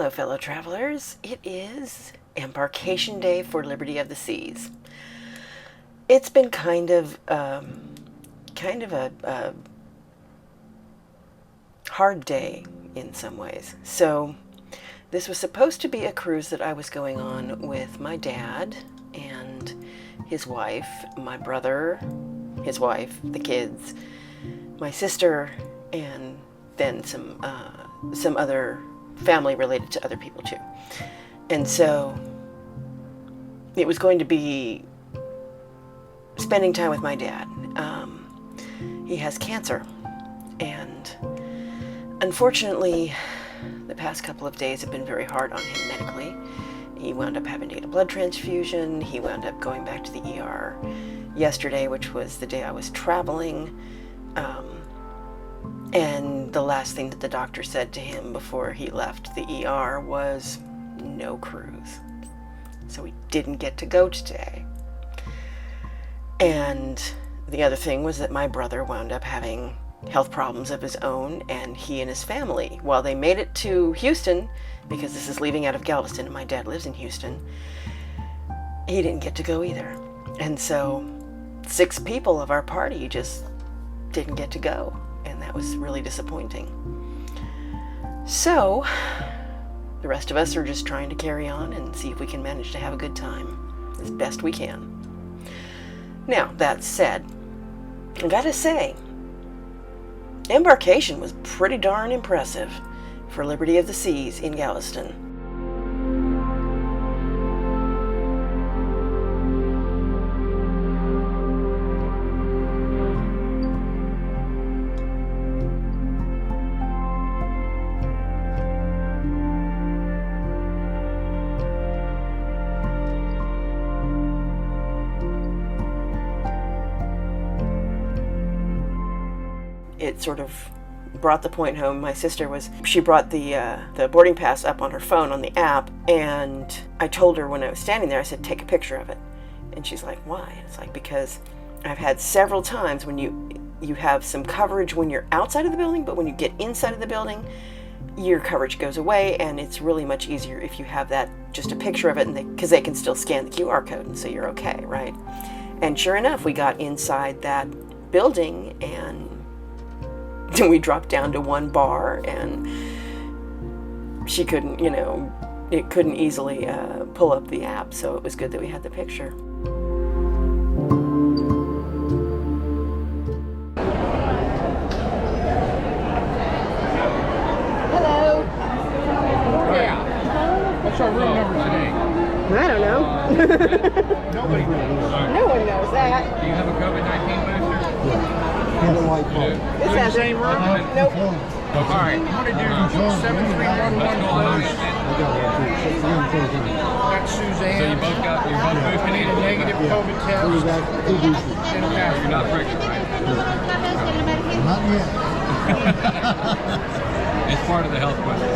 Hello, fellow travelers. It is Embarkation Day for Liberty of the Seas. It's been kind of a hard day in some ways. So this was supposed to be a cruise that I was going on with my dad and his wife, my brother, his wife, the kids, my sister, and then some other family related to other people too. And so it was going to be spending time with my dad. He has cancer, and unfortunately the past couple of days have been very hard on him medically. He wound up having to get a blood transfusion. He wound up going back to the ER yesterday, which was the day I was traveling. And the last thing that the doctor said to him before he left the ER was no cruise. So he didn't get to go today. And the other thing was that my brother wound up having health problems of his own, and he and his family, while they made it to Houston, because this is leaving out of Galveston and my dad lives in Houston, he didn't get to go either. And so 6 people of our party just didn't get to go. And that was really disappointing. So the rest of us are just trying to carry on and see if we can manage to have a good time as best we can. Now, that said, I gotta say, Embarkation was pretty darn impressive for Liberty of the Seas in Galveston. It sort of brought the point home. My sister she brought the boarding pass up on her phone on the app, and I told her when I was standing there, I said, take a picture of it. And she's like, why? It's like, because I've had several times when you have some coverage when you're outside of the building, but when you get inside of the building, your coverage goes away, and it's really much easier if you have that, just a picture of it, because they can still scan the QR code, and so you're okay, right? And sure enough, we got inside that building, and then we dropped down to one bar, and she couldn't, it couldn't easily pull up the app, so it was good that we had the picture. Hello. Yeah. What's our room number today? I don't know. Nobody knows. No one knows that. Do you have a COVID-19 booster? In the white You do? This has Same room? Nope. All right, I'm going to do 7311 first. That's Suzanne. So you're both boosted? Need a negative COVID test. You're not pregnant, right? Not yet. It's part of the health question.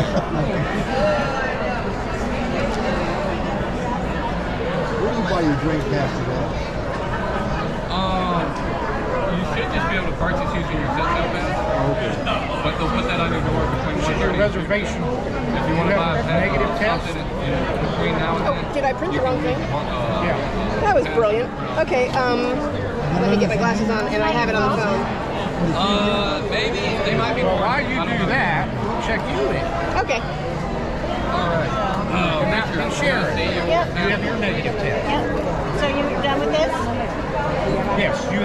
Where do you buy your drink after that? You should just be able to purchase using your Zettel pass. Okay. But they'll put that on your door between This is 1:30 your and 2:30. reservation. If you want to buy a pass, negative test. between now and then. Did I print the wrong thing? Yeah. That was brilliant. Okay, let me get my glasses on, and I have it on the phone. Maybe they might be. Well, while you do that, we'll check you in. Okay. All right. And share it. Yep. You have your negative test. Yep. So you're done with this? Yes, you'll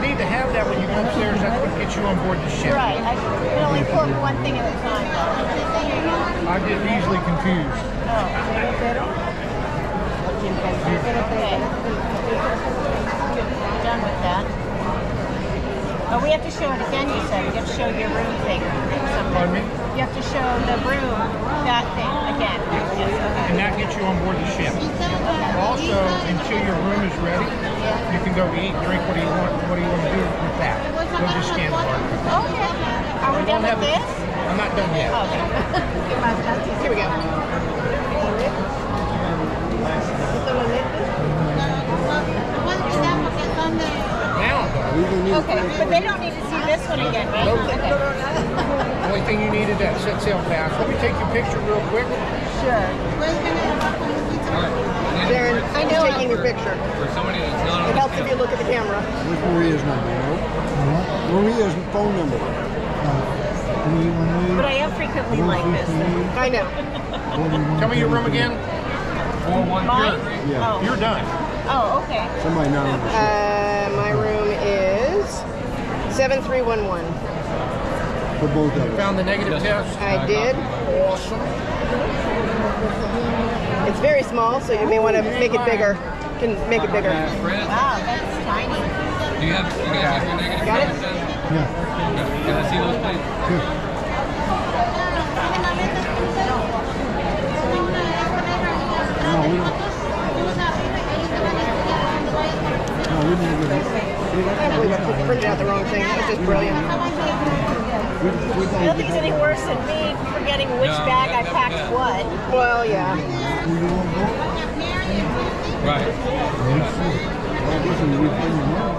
need to have that when you go upstairs. That's what gets you on board the ship. Right. I can only pull one thing at a time. I get easily confused. Okay. Done with that. Oh, we have to show it again, you said. We have to show your room thing. Pardon me? You have to show the room, that thing, again. Yes, And that gets you on board the ship. Also, until your room is ready, you can go eat, drink. What do you want to do with that? We'll just scan the barcode. Okay. Are we done with this? I'm not done yet. Okay. Here we go. Now I'm done. Okay, but they don't need to see this one again, right? Okay. Only everything you needed that set sail pass. Let me take your picture real quick. Sure. Darren, I know. taking your picture. For somebody that's not It on helps if you look at the camera. Where's Maria's number, no? Maria's phone number. But I am frequently like this. I know. Tell me your room again. 413. Mine? Yeah. Oh. You're done. Oh, okay. Somebody now. My room is 7311. For both of us. Found the negative test. I did. Awesome. It's very small, so you may want to make it bigger. You can make it bigger. Fred, Wow, that's tiny. do you guys have your negative Got it? COVID test? Yeah. Can I see those, please? Sure. No, we don't. No, we didn't get it. I can't believe I printed out the wrong thing. That's just brilliant. Nothing's any worse than me forgetting which bag I packed what. Well, yeah. Who you want to go? Right. Well, listen, we find your mom.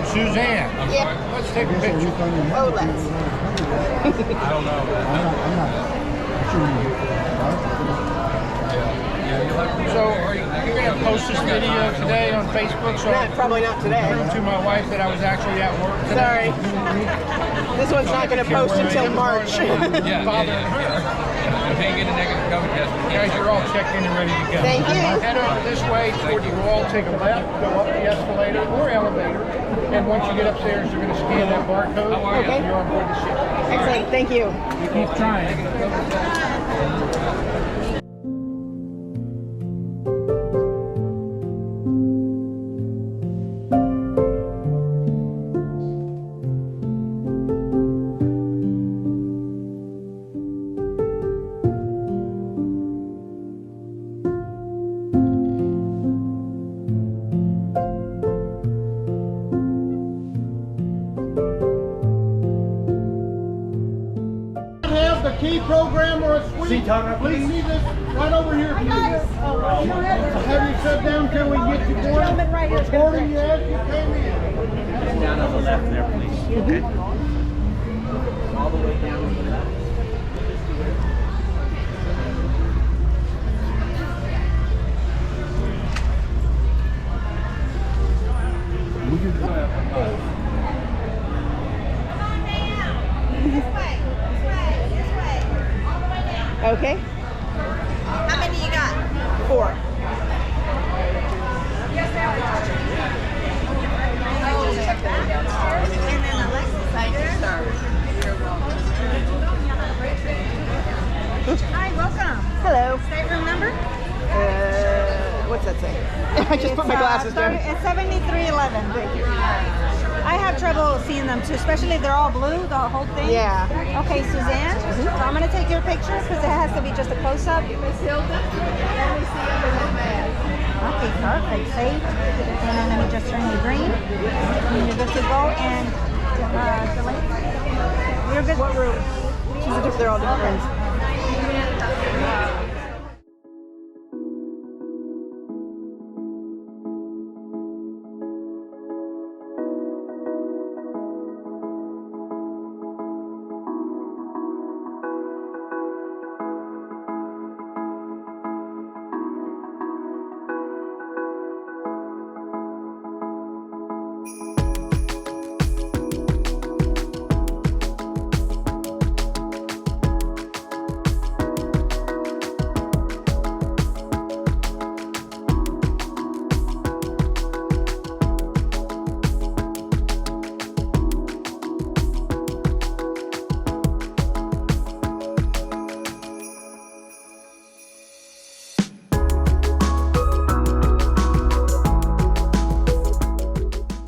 Suzanne. Yeah. Let's take a We picture. find your mom. Oh, let's. I don't know. I'm not sure you Yeah, you'll have to. So you're going to post this video today on Facebook. So Probably not today. prove to my wife that I was actually at work today. Sorry. This one's not going to post until March. Yeah. If they get a negative COVID test, Guys, you're all checked in and ready to go. Thank you. Head on this way toward the wall, take a left, go up the escalator or elevator, and once you get upstairs, you're going to scan that barcode. How are you? And you're on board the ship. Excellent. Thank you. Keep trying. Have the key program or a suite. Please see this right over here. Have you sit down till we get you boarded? Recording you as you came in. Down on the left there, please. Okay. All the way down on the left. Okay. How many you got? 4. And then Alexis. Thank you, sir. Hi, welcome. Hello. Stateroom number? What's that say? I just put my glasses down. It's 7311. Thank you. I have trouble seeing them too, especially if they're all blue, the whole thing. Yeah. Okay, Suzanne, so I'm going to take your picture because it has to be just a close-up. Okay, perfect. Save. And then let me just turn you green. And you're good to go. And delete. You're good. What room? They're all different rooms.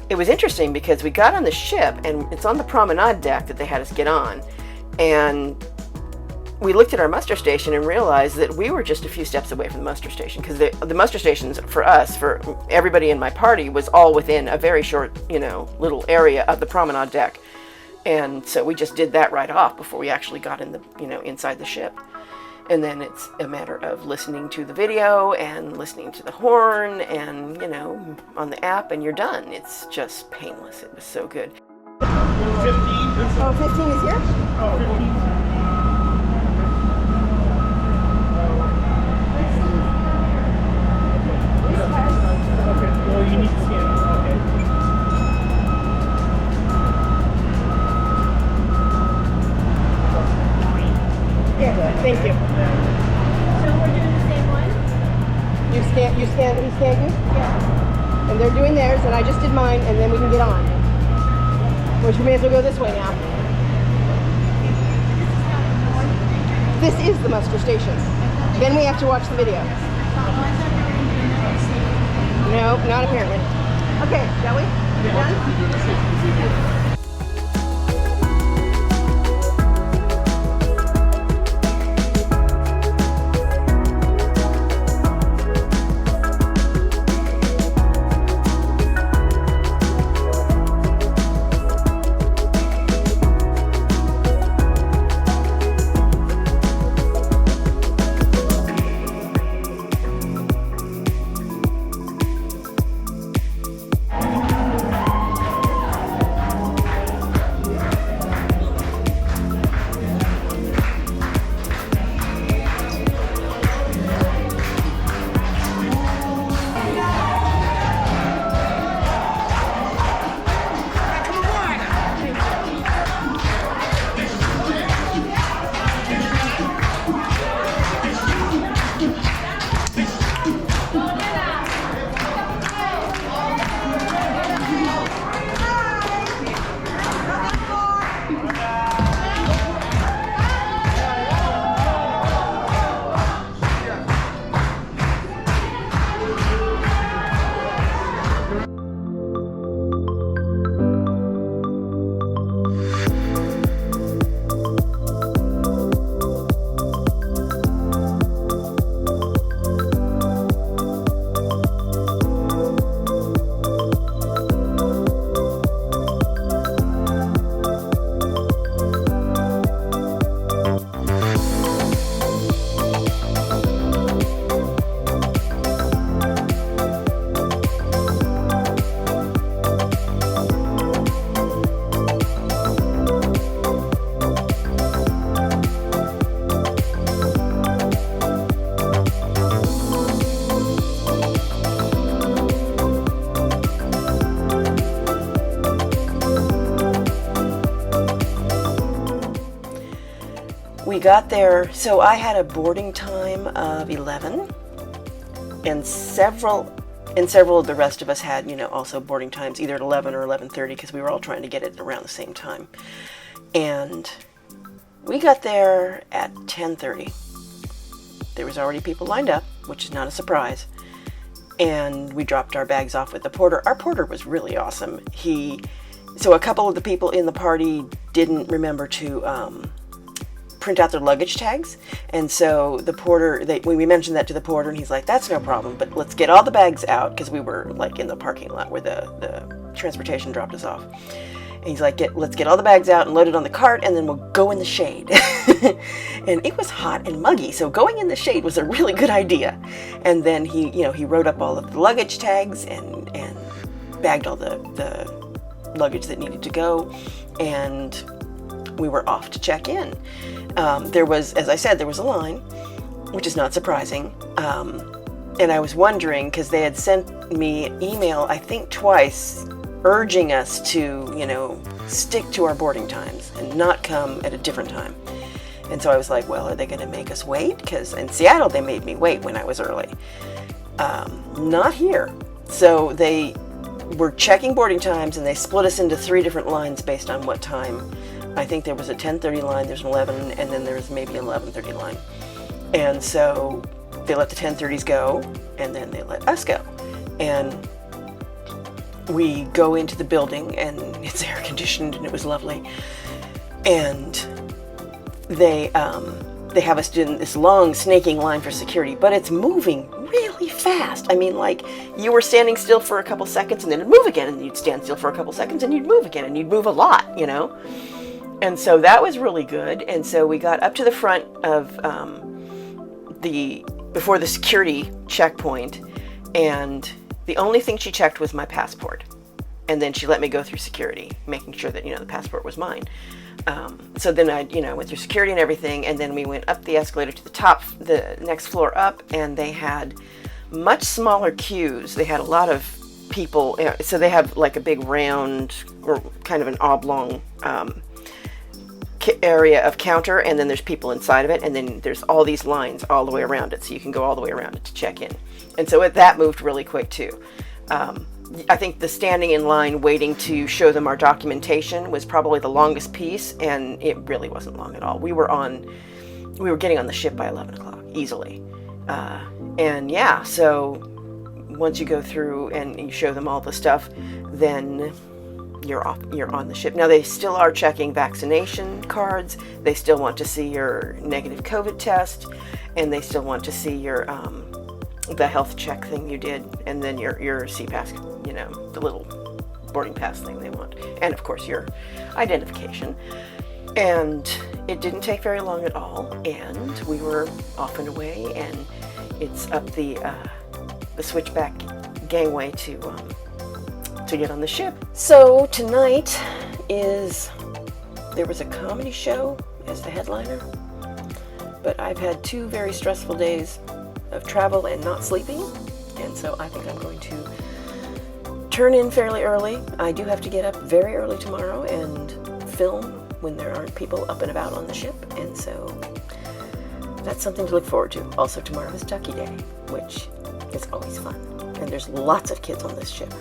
It was interesting because we got on the ship and it's on the promenade deck that they had us get on, and we looked at our muster station and realized that we were just a few steps away from the muster station, because the muster stations for us, for everybody in my party, was all within a very short, little area of the promenade deck. And so we just did that right off before we actually got in the, inside the ship. And then it's a matter of listening to the video and listening to the horn and, on the app, and you're done. It's just painless. It was so good. 15. Oh, 15 is here? Oh, 15. Thank you. So we're doing the same one? He scanned you? Yeah. And they're doing theirs, and I just did mine, and then we can get on. Which we may as well go this way now. This is the muster station. Then we have to watch the video. No, not apparently. Okay, shall we? Done? We got there, so I had a boarding time of 11, and several of the rest of us had, also boarding times either at 11 or 11:30 because we were all trying to get it around the same time. And we got there at 10:30. There was already people lined up, which is not a surprise. And we dropped our bags off with the porter. Our porter was really awesome. So a couple of the people in the party didn't remember to print out their luggage tags, and so the porter, we mentioned that to the porter, and he's like, that's no problem, but let's get all the bags out, because we were like in the parking lot where the transportation dropped us off. And he's like, let's get all the bags out and load it on the cart, and then we'll go in the shade. And it was hot and muggy, so going in the shade was a really good idea. And then he wrote up all of the luggage tags and bagged all the luggage that needed to go, and we were off to check in. There was, as I said, there was a line, which is not surprising. And I was wondering, because they had sent me an email, I think twice, urging us to, stick to our boarding times and not come at a different time. And so I was like, well, are they going to make us wait? Because in Seattle, they made me wait when I was early. Not here. So they were checking boarding times, and they split us into 3 different lines based on what time. I think there was a 10:30 line, there's an 11, and then there's maybe an 11:30 line. And so they let the 10:30s go, and then they let us go. And we go into the building, and it's air conditioned, and it was lovely. And they have us in this long snaking line for security, but it's moving really fast. I mean, like, you were standing still for a couple seconds, and then it'd move again, and you'd stand still for a couple seconds, and you'd move again, and you'd move a lot, And so that was really good. And so we got up to the front of before the security checkpoint, and the only thing she checked was my passport. And then she let me go through security, making sure that, the passport was mine. So then I, went through security and everything, and then we went up the escalator to the top, the next floor up, and they had much smaller queues. They had a lot of people, so they have like a big round, or kind of an oblong area of counter, and then there's people inside of it, and then there's all these lines all the way around it, so you can go all the way around it to check in. And so that moved really quick too. I think the standing in line waiting to show them our documentation was probably the longest piece, and it really wasn't long at all. We were getting on the ship by 11 o'clock easily. And yeah, so once you go through and you show them all the stuff, then you're on the ship. Now they still are checking vaccination cards. They still want to see your negative COVID test, and they still want to see your the health check thing you did, and then your CPAS, the little boarding pass thing they want, and of course your identification. And it didn't take very long at all, and we were off and away, and it's up the switchback gangway to get on the ship. So tonight there was a comedy show as the headliner, but I've had 2 very stressful days of travel and not sleeping, and so I think I'm going to turn in fairly early. I do have to get up very early tomorrow and film when there aren't people up and about on the ship, and so that's something to look forward to. Also, tomorrow is Ducky Day, which is always fun, and there's lots of kids on this ship.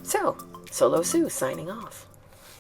So, Solo Sue signing off.